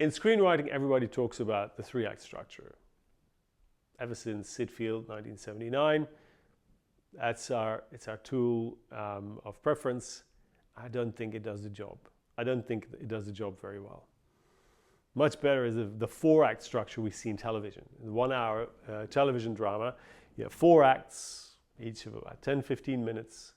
In screenwriting, everybody talks about the three-act structure. Ever since Sid Field, 1979, it's our tool of preference. I don't think it does the job. I don't think it does the job very well. Much better is the four-act structure we see in television. In the 1 hour television drama, you have 4 acts, each of about 10-15 minutes.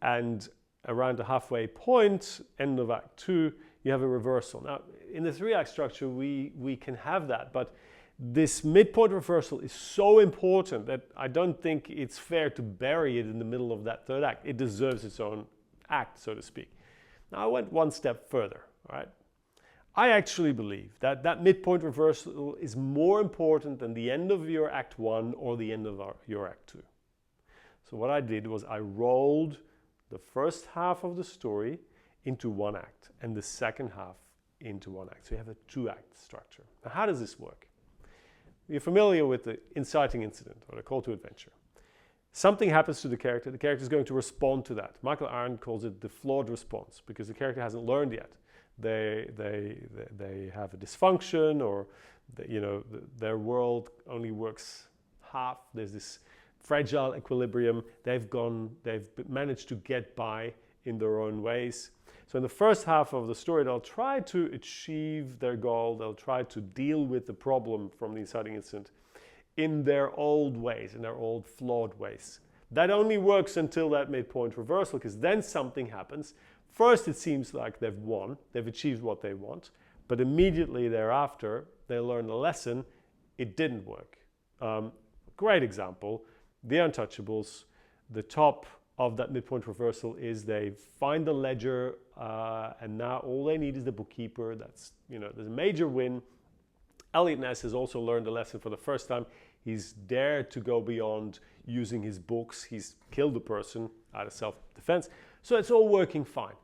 And around the halfway point, end of Act 2, you have a reversal. Now, in the 3-act structure, we can have that, but this midpoint reversal is so important that I don't think it's fair to bury it in the middle of that 3rd act. It deserves its own act, so to speak. Now, I went one step further, all right? I actually believe that that midpoint reversal is more important than the end of your Act 1 or the end of your Act 2. So what I did was I rolled the first half of the story into 1 act and the second half into 1 act. So you have a 2-act structure. Now, how does this work? You're familiar with the inciting incident or the call to adventure. Something happens to the character is going to respond to that. Michael Arndt calls it the flawed response because the character hasn't learned yet. They have a dysfunction, or their world only works half. There's this fragile equilibrium. They've managed to get by in their own ways. So in the first half of the story, they'll try to achieve their goal. They'll try to deal with the problem from the inciting incident in their old ways, in their old flawed ways. That only works until that midpoint reversal, because then something happens. First, it seems like they've won, they've achieved what they want, but immediately thereafter, they learn a lesson, it didn't work. Great example, The Untouchables. The top of that midpoint reversal is they find the ledger, and now all they need is the bookkeeper. That's, there's a major win. Elliot Ness has also learned a lesson for the first time. He's dared to go beyond using his books. He's killed a person out of self-defense. So it's all working fine.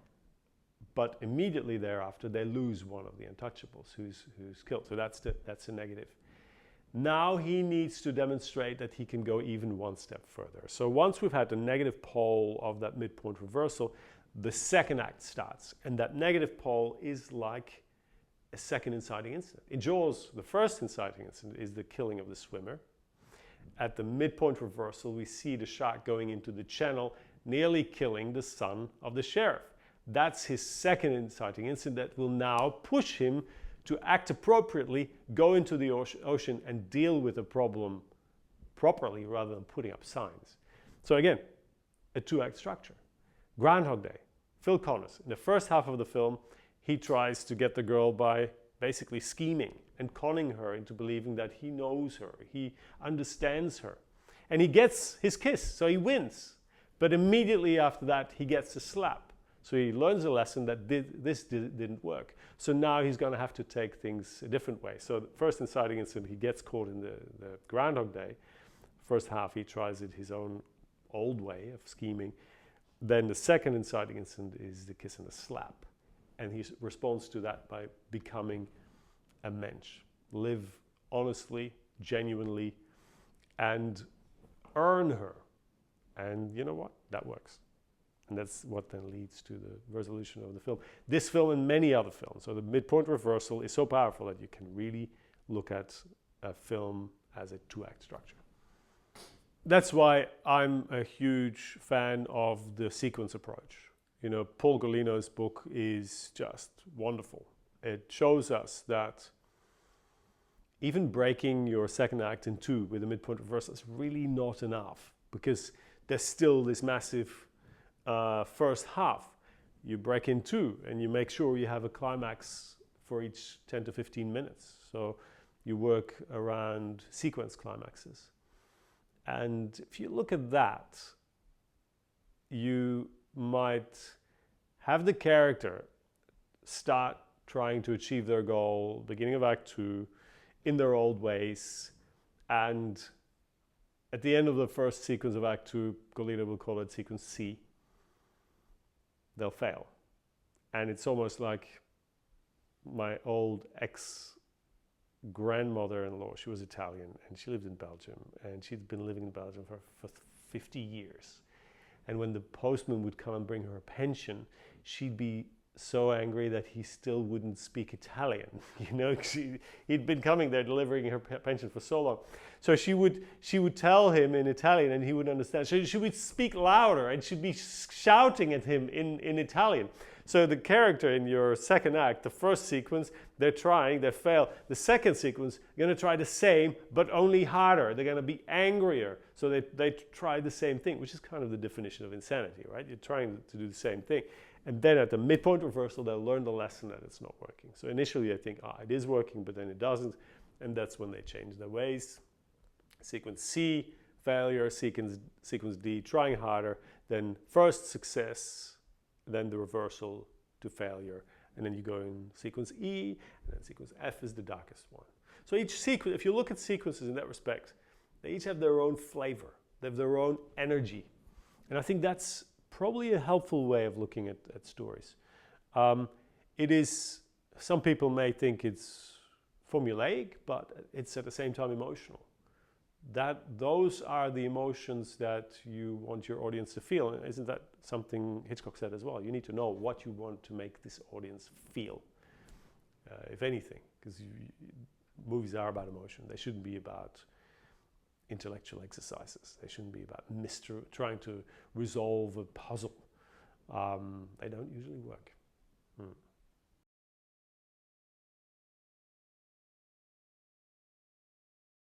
But immediately thereafter, they lose one of the untouchables who's killed. So that's a negative. Now he needs to demonstrate that he can go even one step further. So once we've had the negative pole of that midpoint reversal, the second act starts. And that negative pole is like a second inciting incident. In Jaws, the first inciting incident is the killing of the swimmer. At the midpoint reversal, we see the shark going into the channel, nearly killing the son of the sheriff. That's his second inciting incident that will now push him to act appropriately, go into the ocean and deal with the problem properly rather than putting up signs. So again, a 2-act structure. Groundhog Day, Phil Connors. In the first half of the film, he tries to get the girl by basically scheming and conning her into believing that he knows her, he understands her. And he gets his kiss, so he wins. But immediately after that, he gets a slap. So he learns a lesson that this didn't work. So now he's going to have to take things a different way. So the first inciting incident, he gets caught in the Groundhog Day. First half, he tries it his own old way of scheming. Then the second inciting incident is the kiss and the slap. And he responds to that by becoming a mensch. Live honestly, genuinely, and earn her. And you know what? That works. And that's what then leads to the resolution of the film. This film and many other films. So the midpoint reversal is so powerful that you can really look at a film as a 2-act structure. That's why I'm a huge fan of the sequence approach. Paul Golino's book is just wonderful. It shows us that even breaking your second act in 2 with a midpoint reversal is really not enough, because there's still this massive first half. You break in 2 and you make sure you have a climax for each 10 to 15 minutes. So you work around sequence climaxes. And if you look at that, you might have the character start trying to achieve their goal, beginning of Act 2, in their old ways, and at the end of the first sequence of Act 2, Golino will call it sequence C, they'll fail. And it's almost like my old ex-grandmother-in-law. She was Italian and she lived in Belgium, and she'd been living in Belgium for 50 years. And when the postman would come and bring her a pension, she'd be so angry that he still wouldn't speak Italian. You know, he'd been coming there delivering her pension for so long. So she would tell him in Italian and he would understand. So she would speak louder and she'd be shouting at him in Italian. So the character in your second act, the first sequence, they fail. The second sequence, you're going to try the same, but only harder. They're going to be angrier. So they try the same thing, which is kind of the definition of insanity, right? You're trying to do the same thing. And then at the midpoint reversal, they'll learn the lesson that it's not working. So initially, I think, it is working, but then it doesn't. And that's when they change their ways. Sequence C, failure. Sequence D, trying harder. Then first success, then the reversal to failure. And then you go in sequence E, and then sequence F is the darkest one. So each sequence, if you look at sequences in that respect, they each have their own flavor. They have their own energy. And I think that's probably a helpful way of looking at stories. It is, some people may think it's formulaic, but it's at the same time emotional. Those are the emotions that you want your audience to feel. And isn't that something Hitchcock said as well? You need to know what you want to make this audience feel, if anything, because movies are about emotion. They shouldn't be about intellectual exercises. They shouldn't be about trying to resolve a puzzle. They don't usually work.